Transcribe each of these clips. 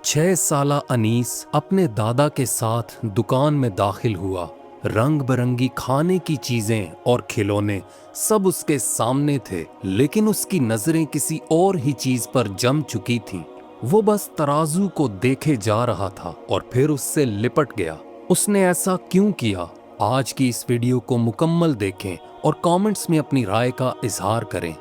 6 साला अनीस अपने दादा के साथ दुकान में दाखिल हुआ। रंग बिरंगी खाने की चीजें और खिलौने सब उसके सामने थे, लेकिन उसकी नजरें किसी और ही चीज पर जम चुकी थीं। वो बस तराजू को देखे जा रहा था और फिर उससे लिपट गया। उसने ऐसा क्यों किया? आज की इस वीडियो को मुकम्मल देखें और कमेंट्स में अपनी राय का इजहार करें।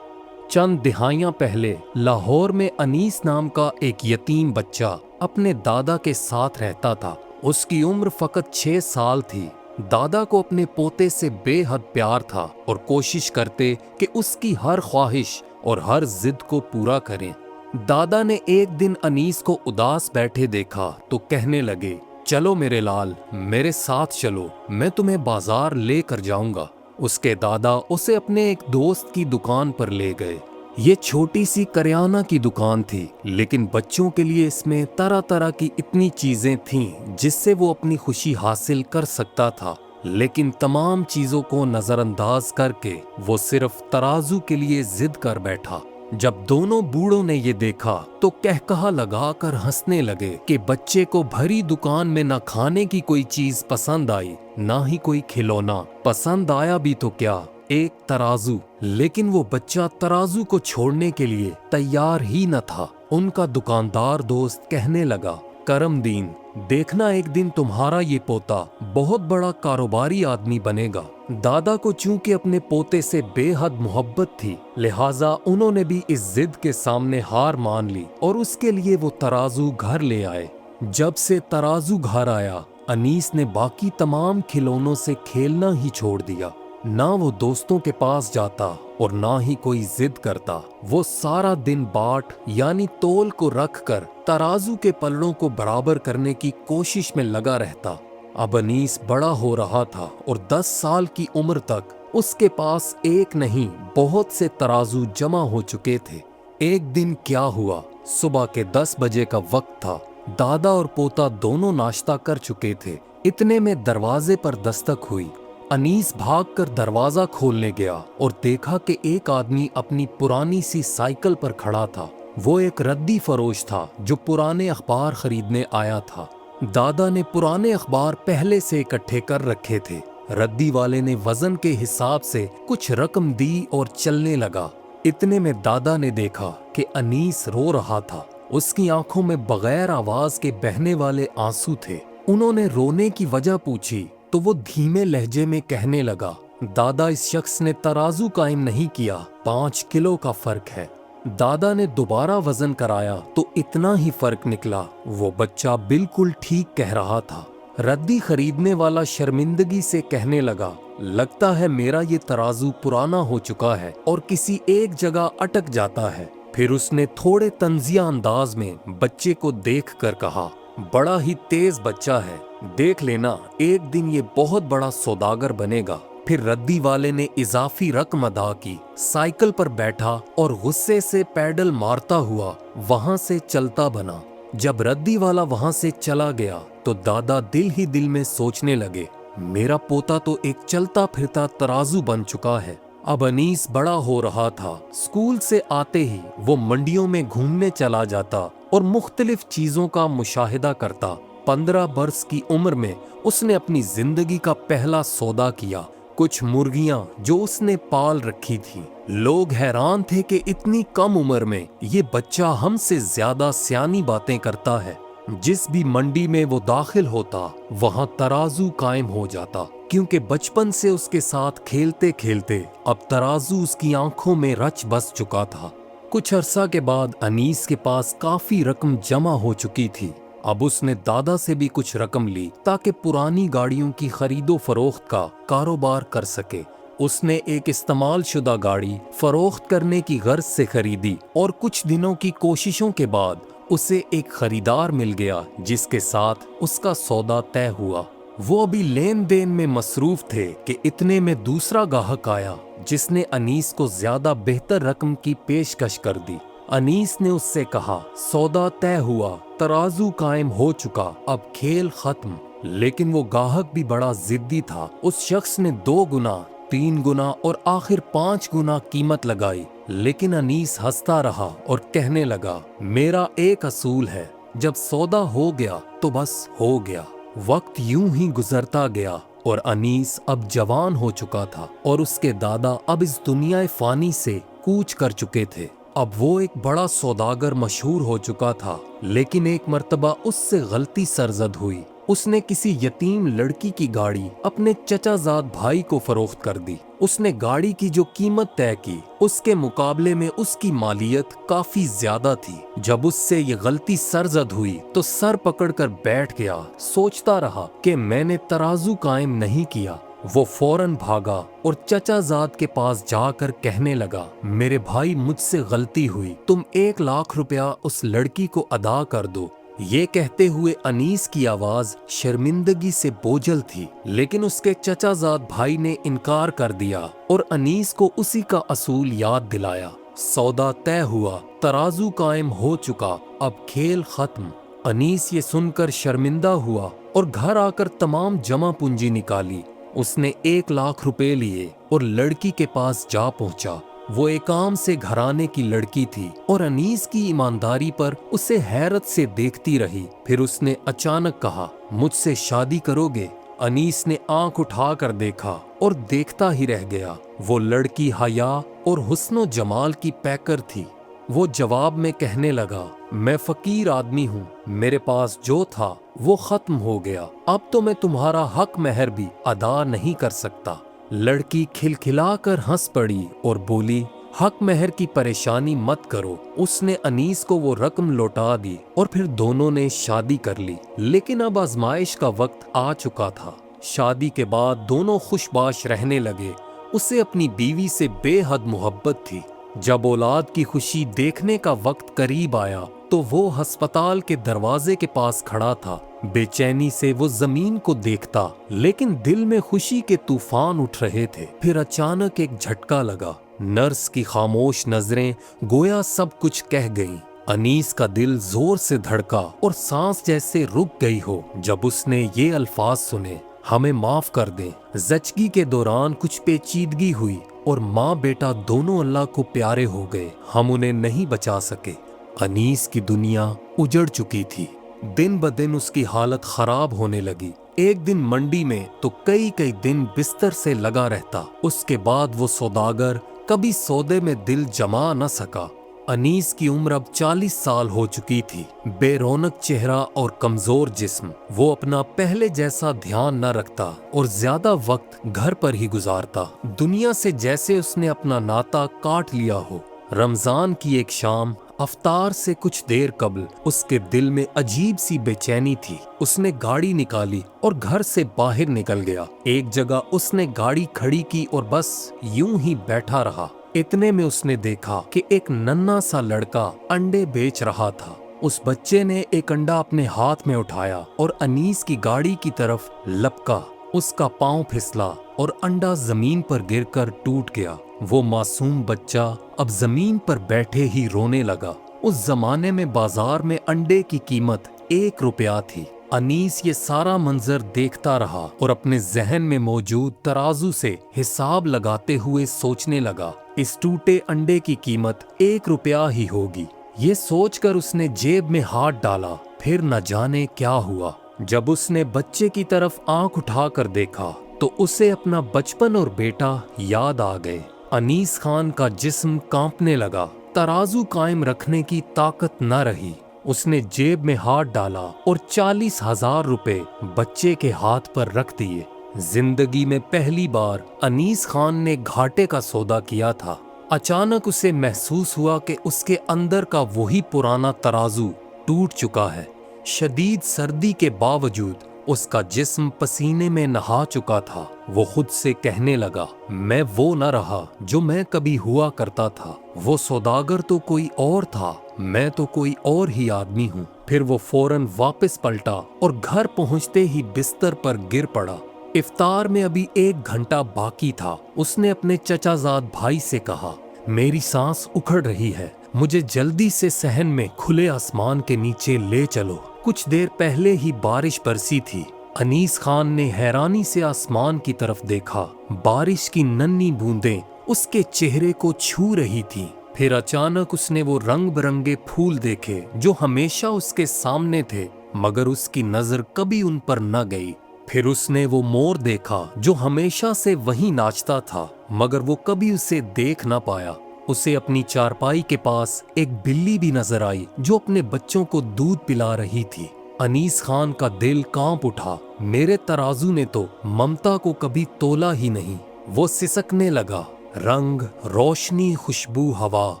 चंद दिहाइयां पहले लाहौर में अनीस नाम का एक यतीम बच्चा अपने दादा के साथ रहता था। उसकी उम्र फकत 6 साल थी। दादा को अपने पोते से बेहद प्यार था और कोशिश करते कि उसकी हर ख्वाहिश और हर जिद को पूरा करें। दादा ने एक दिन अनीस को उदास बैठे देखा तो कहने लगे, चलो मेरे लाल, मेरे साथ चलो, मैं तुम्हें बाजार लेकर जाऊंगा। उसके दादा उसे अपने एक दोस्त की दुकान पर ले गए। ये छोटी सी करियाना की दुकान थी, लेकिन बच्चों के लिए इसमें तरह तरह की इतनी चीजें थीं जिससे वो अपनी खुशी हासिल कर सकता था। लेकिन तमाम चीजों को नजरअंदाज करके वो सिर्फ तराजू के लिए जिद कर बैठा। जब दोनों बूढ़ों ने ये देखा तो कहकहा लगाकर हंसने लगे कि बच्चे को भरी दुकान में न खाने की कोई चीज पसंद आई, ना ही कोई खिलौना। पसंद आया भी तो क्या, एक तराजू। लेकिन वो बच्चा तराजू को छोड़ने के लिए तैयार ही न था। उनका दुकानदार दोस्त कहने लगा, करमदीन, देखना एक दिन तुम्हारा ये पोता बहुत बड़ा कारोबारी आदमी बनेगा। दादा को चूंकि अपने पोते से बेहद मोहब्बत थी, लिहाजा उन्होंने भी इस जिद के सामने हार मान ली और उसके लिए वो तराजू घर ले आए। जब से तराजू घर आया, अनीस ने बाकी तमाम खिलौनों से खेलना ही छोड़ दिया। ना वो दोस्तों के पास जाता और ना ही कोई जिद करता। वो सारा दिन बाट यानी तोल को रख कर तराजू के पलड़ों को बराबर करने की कोशिश में लगा रहता। अब अनीस बड़ा हो रहा था और 10 साल की उम्र तक उसके पास एक नहीं बहुत से तराजू जमा हो चुके थे। एक दिन क्या हुआ, सुबह के 10 बजे का वक्त था। दादा और पोता दोनों नाश्ता कर चुके थे। इतने में दरवाजे पर दस्तक हुई। अनीस भागकर दरवाजा खोलने गया और देखा कि एक आदमी अपनी पुरानी सी साइकिल पर खड़ा था। वो एक रद्दी फरोश था जो पुराने अखबार खरीदने आया था। दादा ने पुराने अखबार पहले से इकट्ठे कर रखे थे। रद्दी वाले ने वजन के हिसाब से कुछ रकम दी और चलने लगा। इतने में दादा ने देखा कि अनीस रो रहा था। उसकी आंखों में बगैर आवाज के बहने वाले आंसू थे। उन्होंने रोने की वजह पूछी तो वो धीमे लहजे में कहने लगा, दादा, इस शख्स ने तराजू कायम नहीं किया, 5 किलो का फर्क है। दादा ने दोबारा वजन कराया तो इतना ही फर्क निकला। वो बच्चा बिल्कुल ठीक कह रहा था। रद्दी खरीदने वाला शर्मिंदगी से कहने लगा, लगता है मेरा ये तराजू पुराना हो चुका है और किसी एक जगह अटक जाता है। फिर उसने थोड़े तंजिया अंदाज में बच्चे को देख कर कहा, बड़ा ही तेज बच्चा है, देख लेना एक दिन ये बहुत बड़ा सौदागर बनेगा। फिर रद्दी वाले ने इजाफी रकम अदा की, साइकिल पर बैठा और गुस्से से पैडल मारता हुआ वहां से चलता बना। जब रद्दी वाला वहां से चला गया तो दादा दिल ही दिल में सोचने लगे, मेरा पोता तो एक चलता फिरता तराजू बन चुका है। अब अनीस बड़ा हो रहा था। स्कूल से आते ही वो मंडियों में घूमने चला जाता और मुख्तलिफ चीजों का मुशाहिदा करता। 15 बरस की उम्र में उसने अपनी जिंदगी का पहला सौदा किया, कुछ मुर्गियां जो उसने पाल रखी थी। लोग हैरान थे कि इतनी कम उम्र में ये बच्चा हमसे ज्यादा सियानी बातें करता है। जिस भी मंडी में वो दाखिल होता वहां तराजू कायम हो जाता, क्योंकि बचपन से उसके साथ खेलते खेलते अब तराजू उसकी आंखों में रच बस चुका था। कुछ अरसा के बाद अनीस के पास काफी रकम जमा हो चुकी थी। अब उसने दादा से भी कुछ रकम ली ताकि पुरानी गाड़ियों की खरीदो फरोख्त का कारोबार कर सके। उसने एक इस्तेमाल शुदा गाड़ी फरोख्त करने की गर्ज से खरीदी और कुछ दिनों की कोशिशों के बाद उसे एक खरीदार मिल गया जिसके साथ उसका सौदा तय हुआ। वो अभी लेन देन में मसरूफ थे कि इतने में दूसरा गाहक आया जिसने अनीस को ज्यादा बेहतर रकम की पेशकश कर दी। अनीस ने उससे कहा, सौदा तय हुआ, तराजू कायम हो चुका, अब खेल खत्म। लेकिन वो गाहक भी बड़ा जिद्दी था। उस शख्स ने 2 गुना, 3 गुना और आखिर 5 गुना कीमत लगाई। लेकिन अनीस हंसता रहा और कहने लगा, मेरा एक असूल है, जब सौदा हो गया तो बस हो गया। वक्त यूं ही गुजरता गया और अनीस अब जवान हो चुका था और उसके दादा अब इस दुनिया फानी से कूच कर चुके थे। अब वो एक बड़ा सौदागर मशहूर हो चुका था, लेकिन एक मर्तबा उससे गलती सरजद हुई। उसने किसी यतीम लड़की की गाड़ी अपने चचाजाद भाई को फरोख्त कर दी। उसने गाड़ी की जो कीमत तय की उसके मुकाबले में उसकी मालियत काफी ज्यादा थी। जब उससे ये गलती सरजद हुई तो सर पकड़कर बैठ गया। सोचता रहा कि मैंने तराजू कायम नहीं किया। वो फौरन भागा और चचाजाद के पास जाकर कहने लगा, मेरे भाई मुझसे गलती हुई, तुम 1 लाख रुपया उस लड़की को अदा कर दो। ये कहते हुए अनीस की आवाज शर्मिंदगी से बोझल थी, लेकिन उसके चचाजाद भाई ने इनकार कर दिया और अनीस को उसी का असूल याद दिलाया। सौदा तय हुआ, तराजू कायम हो चुका, अब खेल खत्म। अनीस ये सुनकर शर्मिंदा हुआ और घर आकर तमाम जमा पूंजी निकाली। उसने 1 लाख रुपए लिए और लड़की के पास जा पहुंचा। वो एक आम से घराने की लड़की थी और अनीस की ईमानदारी पर उसे हैरत से देखती रही। फिर उसने अचानक कहा, मुझसे शादी करोगे? अनीस ने आंख उठाकर देखा और देखता ही रह गया। वो लड़की हया और हुस्नो जमाल की पैकर थी। वो जवाब में कहने लगा, मैं फकीर आदमी हूँ, मेरे पास जो था वो खत्म हो गया, अब तो मैं तुम्हारा हक महर भी अदा नहीं कर सकता। लड़की खिलखिलाकर हंस पड़ी और बोली, हक महर की परेशानी मत करो। उसने अनीस को वो रकम लौटा दी और फिर दोनों ने शादी कर ली। लेकिन अब आजमाइश का वक्त आ चुका था। शादी के बाद दोनों खुशबाश रहने लगे। उसे अपनी बीवी से बेहद मोहब्बत थी। जब औलाद की खुशी देखने का वक्त करीब आया तो वो अस्पताल के दरवाजे के पास खड़ा था। बेचैनी से वो जमीन को देखता, लेकिन दिल में खुशी के तूफान उठ रहे थे। फिर अचानक एक झटका लगा। नर्स की खामोश नजरें गोया सब कुछ कह गईं। अनीस का दिल जोर से धड़का और सांस जैसे रुक गई हो जब उसने ये अल्फाज सुने, हमें माफ कर दें। ज़चगी के दौरान कुछ पेचीदगी हुई और माँ बेटा दोनों अल्लाह को प्यारे हो गए। हम उन्हें नहीं बचा सके। अनीस की दुनिया उजड़ चुकी थी। दिन ब दिन उसकी हालत खराब होने लगी। एक दिन मंडी में तो कई कई दिन बिस्तर से लगा रहता। उसके बाद वो सौदागर कभी सौदे में दिल जमा न सका। अनीस की उम्र अब 40 साल हो चुकी थी। बेरौनक चेहरा और कमजोर जिस्म। वो अपना पहले जैसा ध्यान न रखता और ज्यादा वक्त घर पर ही गुजारता। दुनिया से जैसे उसने अपना नाता काट लिया हो। रमजान की एक शाम अफ्तार से कुछ देर कबल उसके दिल में अजीब सी बेचैनी थी। उसने गाड़ी निकाली और घर से बाहर निकल गया। एक जगह उसने गाड़ी खड़ी की और बस यूं ही बैठा रहा। इतने में उसने देखा कि एक नन्हा सा लड़का अंडे बेच रहा था। उस बच्चे ने एक अंडा अपने हाथ में उठाया और अनीस की गाड़ी की तरफ लपका। उसका पांव फिसला और अंडा जमीन पर गिरकर टूट गया। वो मासूम बच्चा अब जमीन पर बैठे ही रोने लगा। उस जमाने में बाजार में अंडे की कीमत 1 रुपया थी। अनीस ये सारा मंजर देखता रहा और अपने जहन में मौजूद तराजू से हिसाब लगाते हुए सोचने लगा, इस टूटे अंडे की कीमत 1 रुपया ही होगी। ये सोचकर उसने जेब में हाथ डाला। फिर न जाने क्या हुआ। जब उसने बच्चे की तरफ आंख उठाकर देखा तो उसे अपना बचपन और बेटा याद आ गए। अनीस खान का जिस्म कांपने लगा। तराजू कायम रखने की ताकत न रही। उसने जेब में हाथ डाला और 40,000 रुपए बच्चे के हाथ पर रख दिए। जिंदगी में पहली बार अनीस खान ने घाटे का सौदा किया था। अचानक उसे महसूस हुआ कि उसके अंदर का वही पुराना तराजू टूट चुका है। शदीद सर्दी के बावजूद उसका जिस्म पसीने में नहा चुका था। वो खुद से कहने लगा, मैं वो न रहा जो मैं कभी हुआ करता था। वो सौदागर तो कोई और था, मैं तो कोई और ही आदमी हूँ। फिर वो फौरन वापस पलटा और घर पहुँचते ही बिस्तर पर गिर पड़ा। इफ्तार में अभी 1 घंटा बाकी था। उसने अपने चचाजाद भाई से कहा, मेरी सांस उखड़ रही है, मुझे जल्दी से सहन में खुले आसमान के नीचे ले चलो। कुछ देर पहले ही बारिश बरसी थी। अनीस खान ने हैरानी से आसमान की तरफ देखा। बारिश की नन्ही बूंदें उसके चेहरे को छू रही थी। फिर अचानक उसने वो रंग बिरंगे फूल देखे जो हमेशा उसके सामने थे, मगर उसकी नजर कभी उन पर न गई। फिर उसने वो मोर देखा जो हमेशा से वहीं नाचता था, मगर वो कभी उसे देख ना पाया। उसे अपनी चारपाई के पास एक बिल्ली भी नजर आई जो अपने बच्चों को दूध पिला रही थी। अनीस खान का दिल कांप उठा। मेरे तराजू ने तो ममता को कभी तोला ही नहीं। वो सिसकने लगा। रंग, रोशनी, खुशबू, हवा,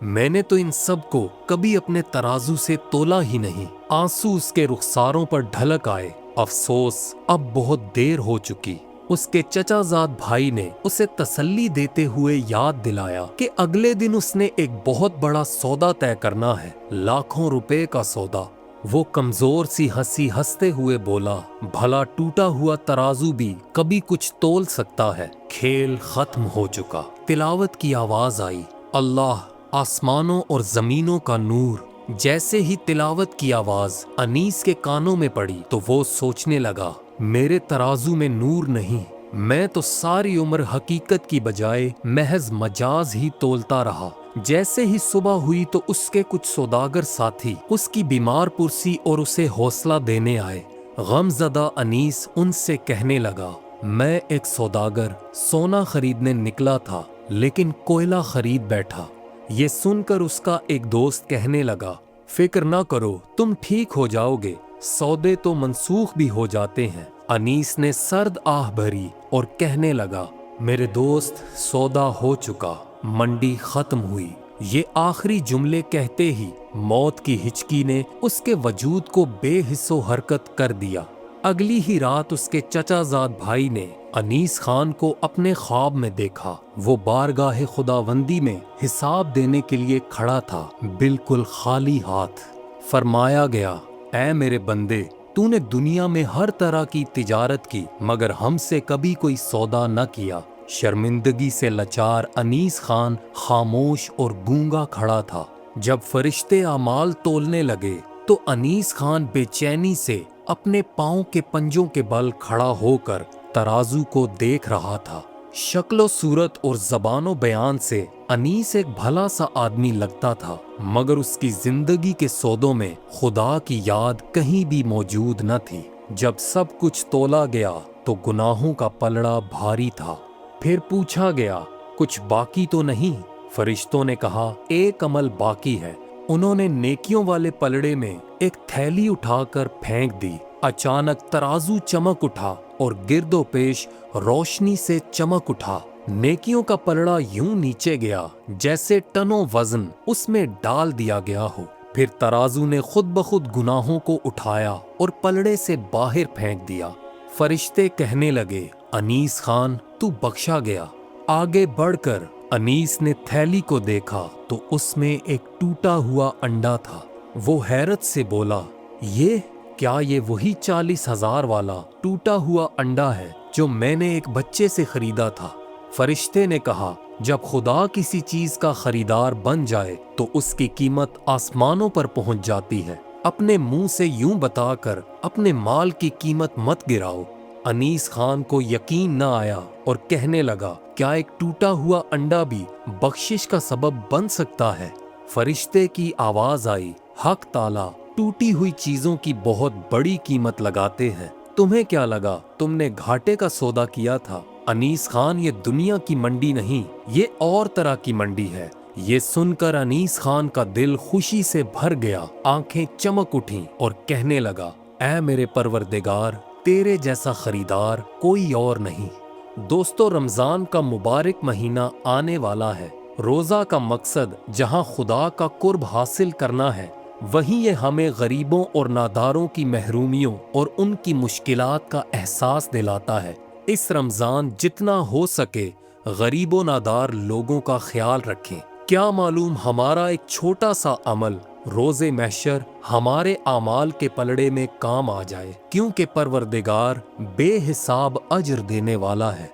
मैंने तो इन सब को कभी अपने तराजू से तोला ही नहीं। आंसू उसके रुखसारों पर ढलक आए। अफसोस, अब बहुत देर हो चुकी। उसके चचाजाद भाई ने उसे तसल्ली देते हुए याद दिलाया कि अगले दिन उसने एक बहुत बड़ा सौदा तय करना है, लाखों रुपए का सौदा। वो कमजोर सी हंसी हंसते हुए बोला, भला टूटा हुआ तराजू भी कभी कुछ तोल सकता है। खेल खत्म हो चुका। तिलावत की आवाज आई, अल्लाह, आसमानों और जमीनों का नूर। जैसे ही तिलावत की आवाज अनीस के कानों में पड़ी तो वो सोचने लगा, मेरे तराजू में नूर नहीं, मैं तो सारी उम्र हकीकत की बजाय महज मजाज ही तोलता रहा। जैसे ही सुबह हुई तो उसके कुछ सौदागर साथी उसकी बीमार पुरसी और उसे हौसला देने आए। गमज़दा अनीस उनसे कहने लगा, मैं एक सौदागर सोना खरीदने निकला था, लेकिन कोयला खरीद बैठा। ये सुनकर उसका एक दोस्त कहने लगा, फिक्र ना करो, तुम ठीक हो जाओगे, सौदे तो मंसूख भी हो जाते हैं। अनीस ने सर्द आह भरी और कहने लगा, मेरे दोस्त, सौदा हो चुका, मंडी खत्म हुई। ये आखिरी जुमले कहते ही मौत की हिचकी ने उसके वजूद को बेहिस्सो हरकत कर दिया। अगली ही रात उसके चचाजाद भाई ने अनीस खान को अपने ख्वाब में देखा। वो बारगाह खुदावंदी में हिसाब देने के लिए खड़ा था, बिल्कुल खाली हाथ। फरमाया गया, ऐ मेरे बंदे, तूने दुनिया में हर तरह की तिजारत की, मगर हमसे कभी कोई सौदा न किया। शर्मिंदगी से लाचार अनीस खान खामोश और गूंगा खड़ा था। जब फरिश्ते आमाल तोलने लगे तो अनीस खान बेचैनी से अपने पांव के पंजों के बल खड़ा होकर तराजू को देख रहा था। शक्लो सूरत और ज़बानो बयान से अनीस एक भला सा आदमी लगता था, मगर उसकी जिंदगी के सौदों में खुदा की याद कहीं भी मौजूद न थी। जब सब कुछ तोला गया तो गुनाहों का पलड़ा भारी था। फिर पूछा गया, कुछ बाकी तो नहीं? फरिश्तों ने कहा, एक अमल बाकी है। उन्होंने नेकियों वाले पलड़े में एक थैली उठाकर फेंक दी। अचानक तराजू चमक उठा और गिरदो पेश रोशनी से चमक उठा। नेकियों का पलड़ा यूं नीचे गया जैसे टनों वजन उसमें डाल दिया गया हो। फिर तराजू ने खुद ब खुद गुनाहों को उठाया और पलड़े से बाहर फेंक दिया। फरिश्ते कहने लगे, अनीस खान, तू बख्शा गया। आगे बढ़कर अनीस ने थैली को देखा तो उसमें एक टूटा हुआ अंडा था। वो हैरत से बोला, ये क्या, ये वही 40,000 वाला टूटा हुआ अंडा है जो मैंने एक बच्चे से खरीदा था? फरिश्ते ने कहा, जब खुदा किसी चीज का खरीदार बन जाए तो उसकी कीमत आसमानों पर पहुंच जाती है। अपने मुंह से यूं बताकर अपने माल की कीमत मत गिराओ। अनीस खान को यकीन न आया और कहने लगा, क्या एक टूटा हुआ अंडा भी बख्शिश का सबब बन सकता है? फरिश्ते की आवाज आई, हक ताला टूटी हुई चीजों की बहुत बड़ी कीमत लगाते हैं। तुम्हें क्या लगा तुमने घाटे का सौदा किया था? अनीस खान, ये दुनिया की मंडी नहीं, ये और तरह की मंडी है। ये सुनकर अनीस खान का दिल खुशी से भर गया, आंखें चमक उठीं और कहने लगा, ऐ मेरे परवरदिगार, तेरे जैसा खरीदार कोई और नहीं। दोस्तों, रमजान का मुबारक महीना आने वाला है। रोजा का मकसद जहां खुदा का कुर्ब हासिल करना है, वहीं ये हमें गरीबों और नादारों की महरूमियों और उनकी मुश्किलात का एहसास दिलाता है। इस रमजान जितना हो सके गरीबों नादार लोगों का ख्याल रखें। क्या मालूम हमारा एक छोटा सा अमल रोज़े महशर हमारे आमाल के पलड़े में काम आ जाए, क्योंकि परवरदिगार बेहिसाब अजर देने वाला है।